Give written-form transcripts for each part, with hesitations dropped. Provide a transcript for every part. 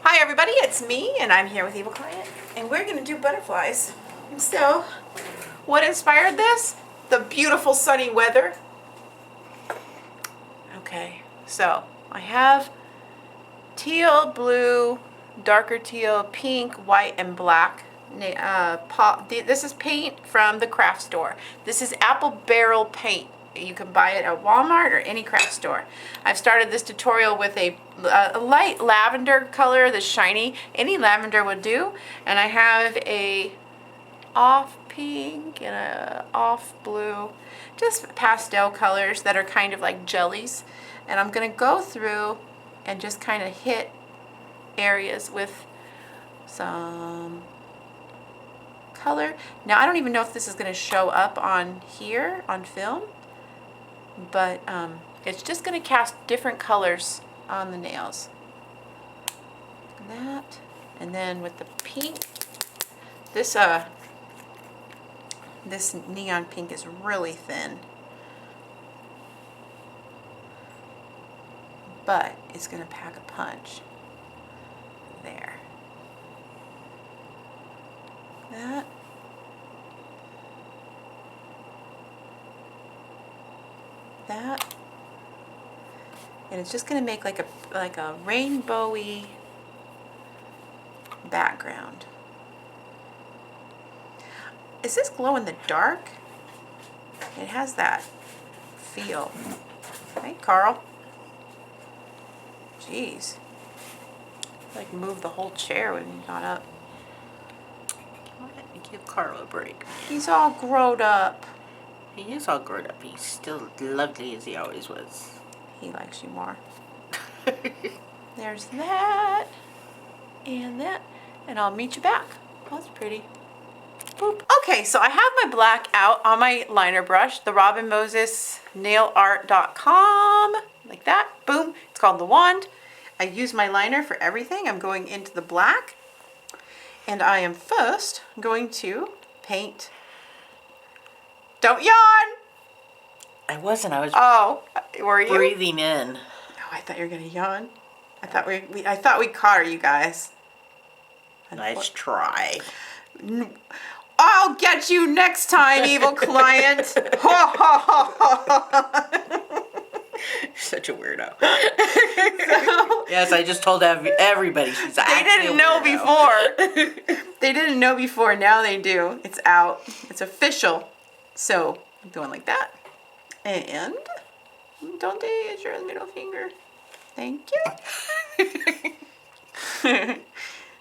Hi everybody, it's me and I'm here with Evil Client and we're going to do butterflies. And so, what inspired this? The beautiful sunny weather. Okay, so I have teal, blue, darker teal, pink, white, and black. This is paint from the craft store. This is apple barrel paint. You can buy it at Walmart or any craft store. I've started this tutorial with a light lavender color that's shiny. Any lavender would do. And I have a off pink and a off blue. Just pastel colors that are kind of like jellies. And I'm going to go through and just kind of hit areas with some color. Now I don't even know if this is going to show up on here on film, but it's just going to cast different colors on the nails. That, and then with the pink, this neon pink is really thin, but it's going to pack a punch. There. That. That. And it's just going to make like a rainbowy background. Is this glow in the dark? It has that feel. Hey, Carl. Jeez. Like moved the whole chair when he got up. Give Carl a break. He's all grown up. He is all grown up. He's still lovely as he always was. He likes you more. There's that. And that. And I'll meet you back. Oh, that's pretty. Boop. Okay, so I have my black out on my liner brush. The Robin Moses nailart.com. Like that. Boom. It's called the wand. I use my liner for everything. I'm going into the black. And I am first going to paint. Don't yawn! I wasn't. I was were you? breathing in. Oh, I thought you were going to yawn. I thought we caught her, you guys. Nice try. I'll get you next time, evil client. Such a weirdo. Yes, I just told everybody she's They didn't know before. They didn't know before. Now they do. It's out. It's official. So I'm doing like that. And don't use your middle finger. Thank you.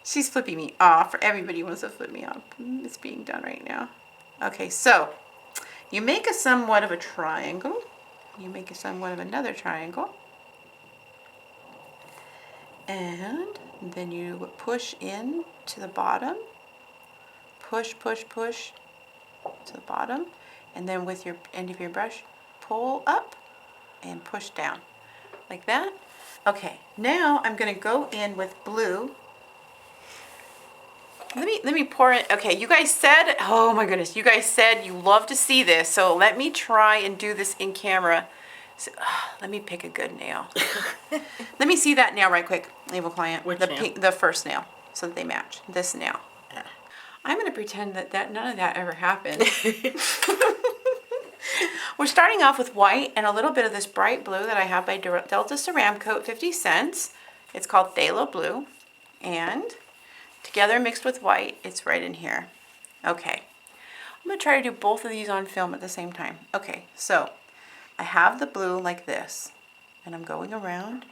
She's flipping me off. Everybody wants to flip me off. It's being done right now. Okay, so you make a somewhat of a triangle. You make a somewhat of another triangle. And then you push in to the bottom. Push, push, push to the bottom. And then with your end of your brush, pull up and push down. Like that. Okay, now I'm going to go in with blue. Let me pour it. Okay, you guys said, oh my goodness, you guys said you love to see this. So let me try and do this in camera. So, let me pick a good nail. Let me see that nail right quick, evil client. Which nail? The first nail, so that they match. This nail. Yeah. I'm going to pretend that none of that ever happened. We're starting off with white and a little bit of this bright blue that I have by Delta Ceramcoat, 50 cents. It's called Phthalo Blue. And together mixed with white, it's right in here. Okay. I'm going to try to do both of these on film at the same time. Okay, so I have the blue like this. And I'm going around.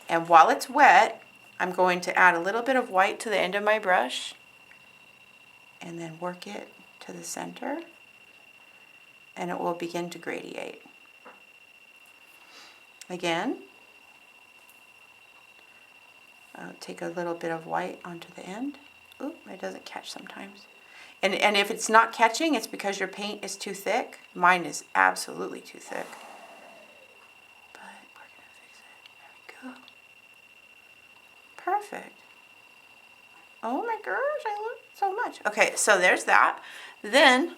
And while it's wet, I'm going to add a little bit of white to the end of my brush. And then work it to the center. And it will begin to gradiate. Again, I'll take a little bit of white onto the end. Oop, it doesn't catch sometimes. And if it's not catching, it's because your paint is too thick. Mine is absolutely too thick. But we're going to fix it. There we go. Perfect. Oh my gosh, I love it so much. Okay, so there's that. Then,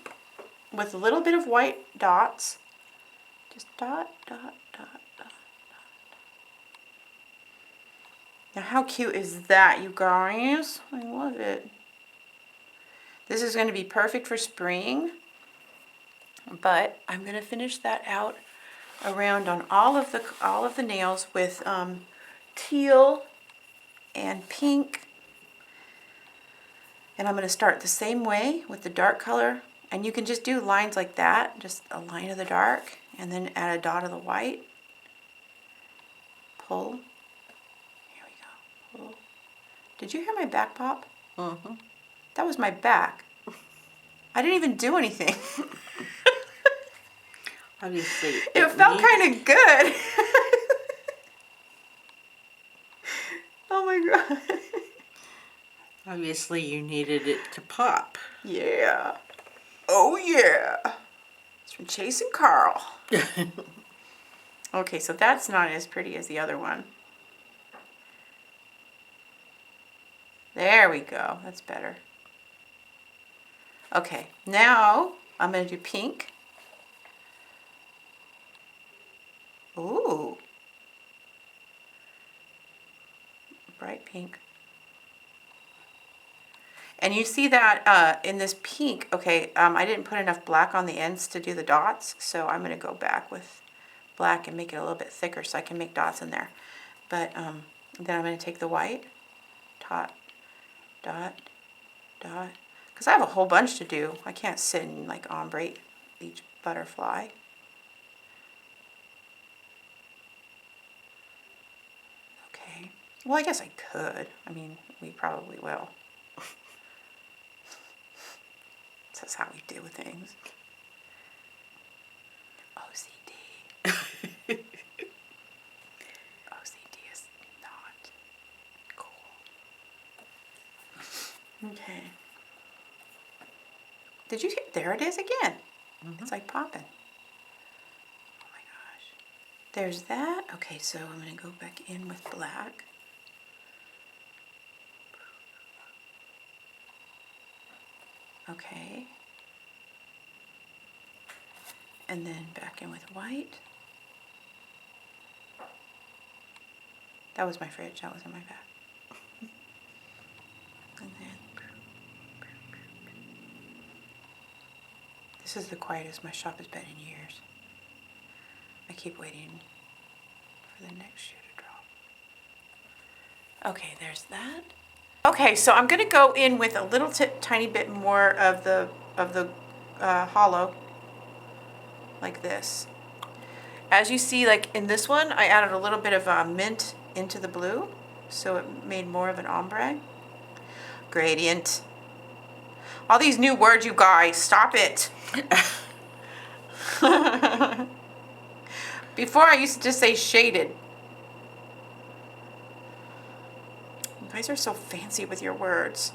with a little bit of white dots, just dot, dot, dot, dot, Now how cute is that, you guys? I love it. This is going to be perfect for spring, but I'm going to finish that out around on all of the nails with teal and pink. And I'm going to start the same way with the dark color, and you can just do lines like that, just a line of the dark and then add a dot of the white. Pull. Here we go. Pull. Did you hear my back pop? Mm-hmm. That was my back. I didn't even do anything. Obviously. It felt kind of good. Oh my god. Obviously, you needed it to pop. Yeah. Oh yeah. It's from Chase and Carl. Okay, so that's not as pretty as the other one. There we go. That's better. Okay, now I'm going to do pink. Ooh. Bright pink. And you see that in this pink, okay, I didn't put enough black on the ends to do the dots, so I'm going to go back with black and make it a little bit thicker so I can make dots in there. But then I'm going to take the white, dot, dot, dot, because I have a whole bunch to do. I can't sit and like ombre each butterfly. Okay, well I guess I could. I mean, we probably will. That's how we do things. OCD. OCD is not cool. Okay. Did you hear? There it is again. It's like popping. Oh my gosh. There's that. Okay, so I'm going to go back in with black. Okay. And then back in with white. That was my fridge. That was in my bag. And then this is the quietest my shop has been in years. I keep waiting for the next shoe to drop. Okay, there's that. Okay, so I'm going to go in with a little tiny bit more of the hollow, like this. As you see, like in this one, I added a little bit of mint into the blue, so it made more of an ombre. Gradient. All these new words, you guys, stop it. Before I used to just say shaded. You guys are so fancy with your words.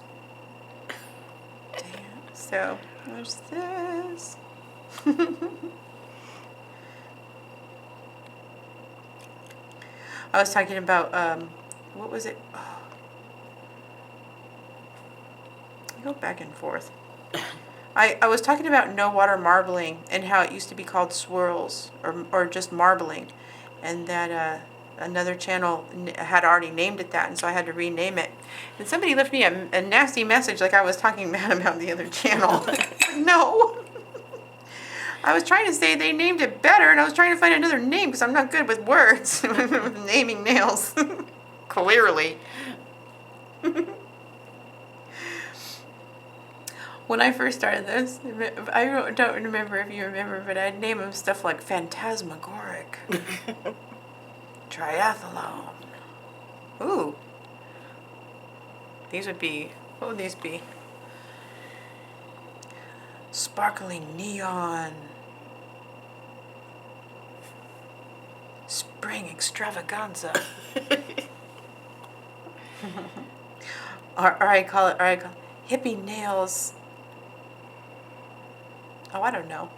Damn. So, there's this. I was talking about, what was it? Oh. I go back and forth. I was talking about no water marbling and how it used to be called swirls or just marbling, and that another channel had already named it that, and so I had to rename it. And somebody left me a nasty message like I was talking bad about the other channel. No. I was trying to say they named it better, and I was trying to find another name because I'm not good with words, with naming nails. Clearly. When I first started this, I don't remember if you remember, but I'd name them stuff like Phantasmagoric, Triathlon. Ooh. These would be, what would these be? Sparkling Neon. Spring Extravaganza. or I call it Hippie Nails. Oh, I don't know.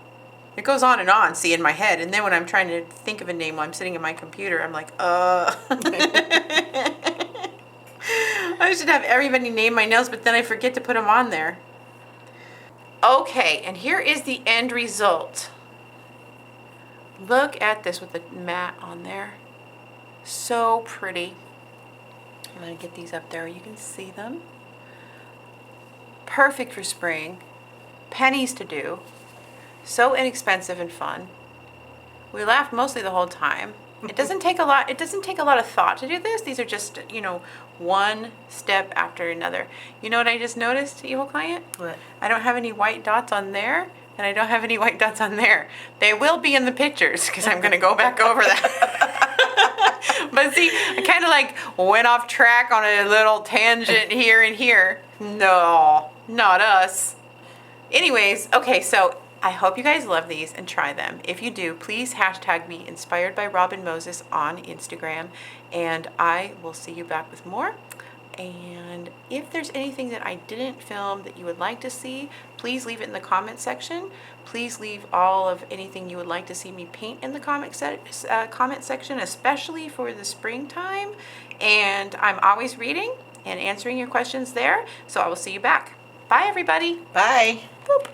It goes on and on, see, in my head. And then when I'm trying to think of a name while I'm sitting at my computer, I'm like, I should have everybody name my nails, but then I forget to put them on there. Okay, and here is the end result. Look at this with the matte on there. So pretty. I'm going to get these up there. You can see them. Perfect for spring. Pennies to do. So inexpensive and fun. We laughed mostly the whole time. It doesn't take a lot. It doesn't take a lot of thought to do this. These are just, one step after another. You know what I just noticed, evil client? What? I don't have any white dots on there, and I don't have any white dots on there. They will be in the pictures because I'm going to go back over that. But see, I kind of like went off track on a little tangent here and here. No, not us. Anyways, okay, so I hope you guys love these and try them. If you do, please hashtag me Inspired by Robin Moses on Instagram, and I will see you back with more. And if there's anything that I didn't film that you would like to see, please leave it in the comment section. Please leave all of anything you would like to see me paint in the comment section, especially for the springtime. And I'm always reading and answering your questions there, so I will see you back. Bye, everybody. Bye. Boop.